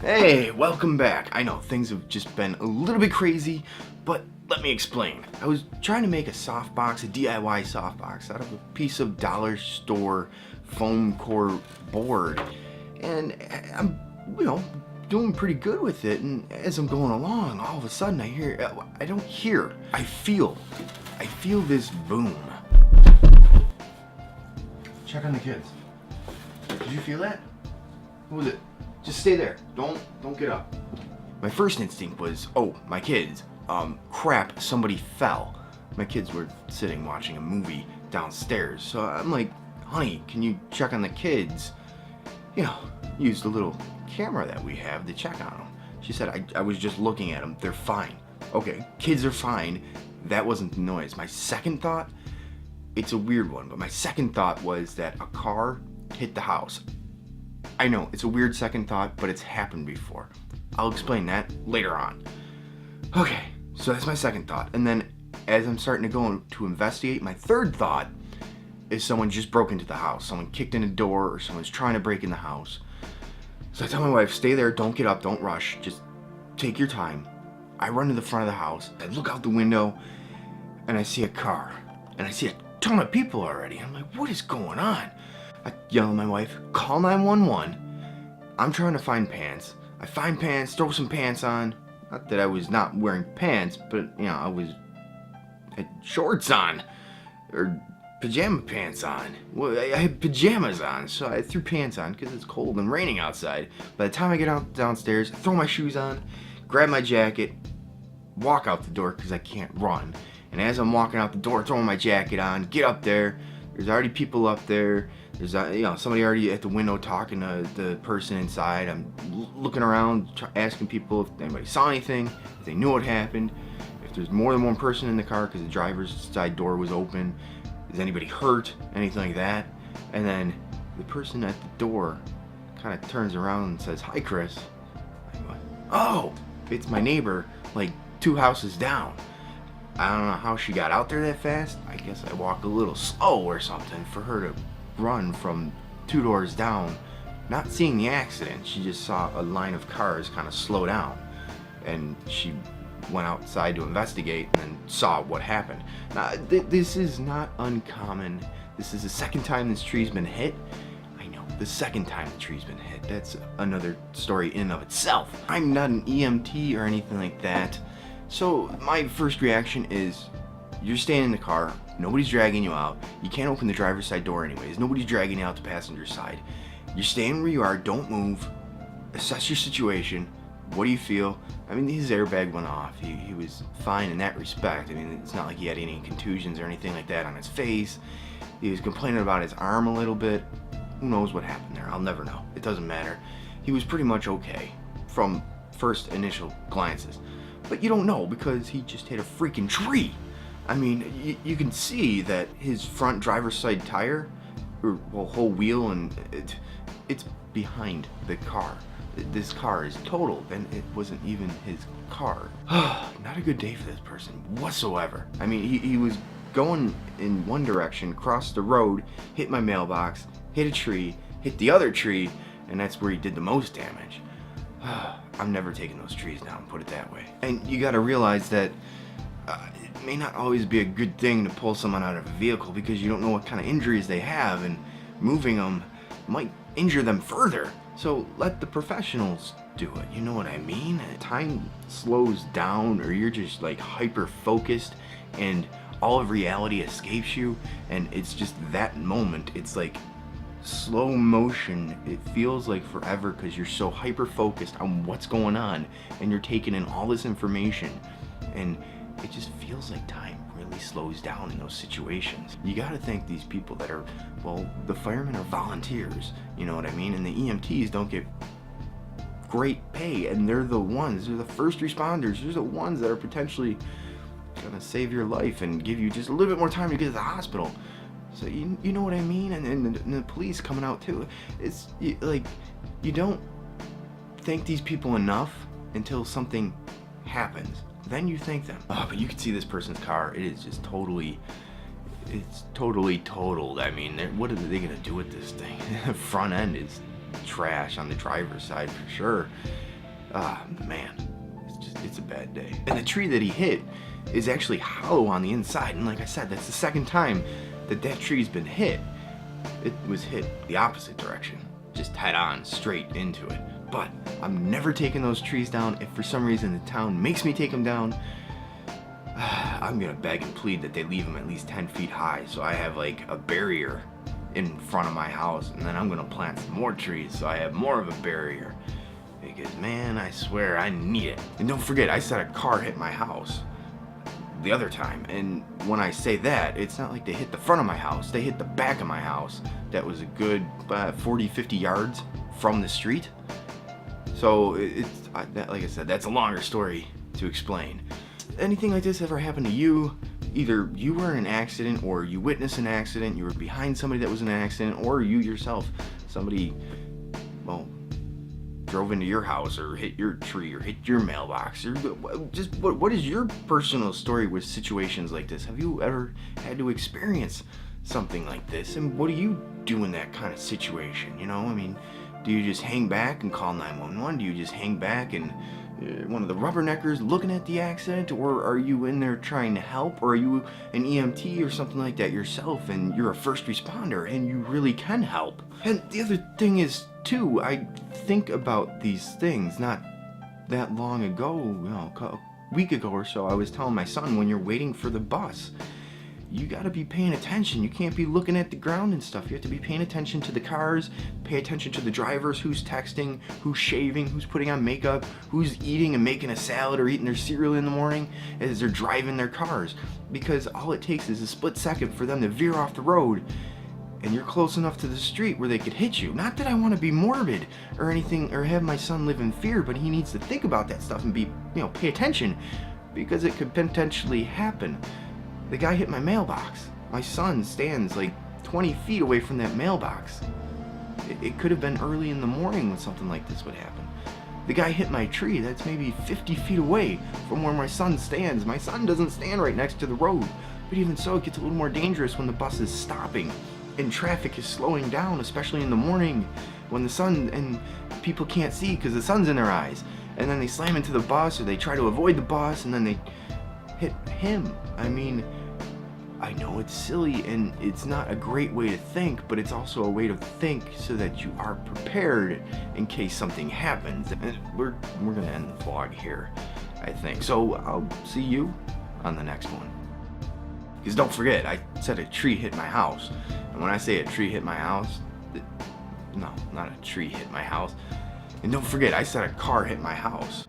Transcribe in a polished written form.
Hey, welcome back. I know things have just been a little bit crazy, but let me explain. I was trying to make a softbox, a DIY softbox, out of a piece of dollar store foam core board, and I'm, doing pretty good with it. And as I'm going along, all of a sudden I feel this boom. Check on the kids. Did you feel that? Who was it? Just stay there. Don't get up. My first instinct was, oh, my kids. Crap, somebody fell. My kids were sitting watching a movie downstairs. So I'm like, honey, can you check on the kids? Use the little camera that we have to check on them. She said, I was just looking at them. They're fine. Okay, kids are fine. That wasn't the noise. My second thought, it's a weird one, but my second thought was that a car hit the house. I know, it's a weird second thought, but it's happened before. I'll explain that later on. Okay, so that's my second thought. And then as I'm starting to go to investigate, my third thought is someone just broke into the house. Someone kicked in a door or someone's trying to break in the house. So I tell my wife, stay there, don't get up, don't rush, just take your time. I run to the front of the house, I look out the window, and I see a car. And I see a ton of people already. I'm like, what is going on? I yell at my wife, call 911. I'm trying to find pants. I find pants, throw some pants on. Not that I was not wearing pants, but I had shorts on. Or pajama pants on. Well, I had pajamas on, so I threw pants on because it's cold and raining outside. By the time I get out downstairs, I throw my shoes on, grab my jacket, walk out the door because I can't run. And as I'm walking out the door, throwing my jacket on, get up there, there's already people up there. There's somebody already at the window talking to the person inside. I'm looking around, asking people if anybody saw anything, if they knew what happened, if there's more than one person in the car because the driver's side door was open. Is anybody hurt? Anything like that? And then the person at the door kind of turns around and says, "Hi, Chris." I go, "Oh, it's my neighbor, like 2 houses down." I don't know how she got out there that fast. I guess I walk a little slow or something for her to run from 2 doors down. Not seeing the accident, she just saw a line of cars kind of slow down, and she went outside to investigate and then saw what happened. Now, this is not uncommon. This is the second time this tree's been hit. I know, the second time the tree's been hit. That's another story in and of itself. I'm not an EMT or anything like that. So my first reaction is, you're staying in the car, nobody's dragging you out, you can't open the driver's side door anyways, nobody's dragging you out the passenger side. You're staying where you are, don't move, assess your situation, what do you feel? I mean, his airbag went off, he was fine in that respect. I mean, it's not like he had any contusions or anything like that on his face. He was complaining about his arm a little bit. Who knows what happened there? I'll never know, it doesn't matter. He was pretty much okay from first initial glances. But you don't know because he just hit a freaking tree. I mean, you can see that his front driver's side tire, or whole wheel, and it's behind the car. This car is totaled, and it wasn't even his car. Not a good day for this person whatsoever. I mean, he was going in one direction, crossed the road, hit my mailbox, hit a tree, hit the other tree, and that's where he did the most damage. I'm never taking those trees down, put it that way. And you gotta realize that it may not always be a good thing to pull someone out of a vehicle because you don't know what kind of injuries they have, and moving them might injure them further. So let the professionals do it, you know what I mean? Time slows down, or you're just like hyper focused and all of reality escapes you, and it's just that moment. It's like slow motion. It feels like forever because you're so hyper focused on what's going on and you're taking in all this information, and it just feels like time really slows down in those situations. You got to thank these people that are, well, the firemen are volunteers, you know what I mean, and the EMTs don't get great pay, and they're the first responders. They're the ones that are potentially gonna save your life and give you just a little bit more time to get to the hospital. So you know what I mean? And the police coming out too. It's like, you don't thank these people enough until something happens. Then you thank them. Oh, but you can see this person's car. It is just totally totaled. I mean, what are they gonna do with this thing? The front end is trash on the driver's side for sure. Ah, man, it's a bad day. And the tree that he hit is actually hollow on the inside. And like I said, that's the second time that tree's been hit. It was hit the opposite direction, just head on, straight into it. But I'm never taking those trees down. If for some reason the town makes me take them down, I'm gonna beg and plead that they leave them at least 10 feet high, so I have like a barrier in front of my house, and then I'm gonna plant some more trees so I have more of a barrier. Because man, I swear I need it. And don't forget, I said a car hit my house the other time, and when I say that, it's not like they hit the front of my house, they hit the back of my house. That was a good 40-50 yards from the street. So like I said, that's a longer story to explain. Anything like this ever happened to you? Either you were in an accident, or you witnessed an accident, you were behind somebody that was in an accident, or you yourself, somebody, well, drove into your house or hit your tree or hit your mailbox, or just what is your personal story with situations like this? Have you ever had to experience something like this, and what do you do in that kind of situation? You know, I mean, do you just hang back and call 911? Do you just hang back and one of the rubberneckers looking at the accident, or are you in there trying to help, or are you an EMT or something like that yourself and you're a first responder and you really can help? And the other thing is too, I think about these things not that long ago, you know, a week ago or so. I was telling my son, when you're waiting for the bus, you gotta be paying attention. You can't be looking at the ground and stuff. You have to be paying attention to the cars, pay attention to the drivers, who's texting, who's shaving, who's putting on makeup, who's eating and making a salad or eating their cereal in the morning as they're driving their cars. Because all it takes is a split second for them to veer off the road, and you're close enough to the street where they could hit you. Not that I want to be morbid or anything, or have my son live in fear, but he needs to think about that stuff and be, you know, pay attention, because it could potentially happen. The guy hit my mailbox. My son stands like 20 feet away from that mailbox. It could have been early in the morning when something like this would happen. The guy hit my tree. That's maybe 50 feet away from where my son stands. My son doesn't stand right next to the road. But even so, it gets a little more dangerous when the bus is stopping and traffic is slowing down, especially in the morning when the sun and people can't see because the sun's in their eyes. And then they slam into the bus, or they try to avoid the bus, and then they hit him. I mean, I know it's silly and it's not a great way to think, but it's also a way to think so that you are prepared in case something happens. And we're gonna end the vlog here, I think. So I'll see you on the next one. Because don't forget, I said a tree hit my house. And when I say a tree hit my house, no, not a tree hit my house. And don't forget, I said a car hit my house.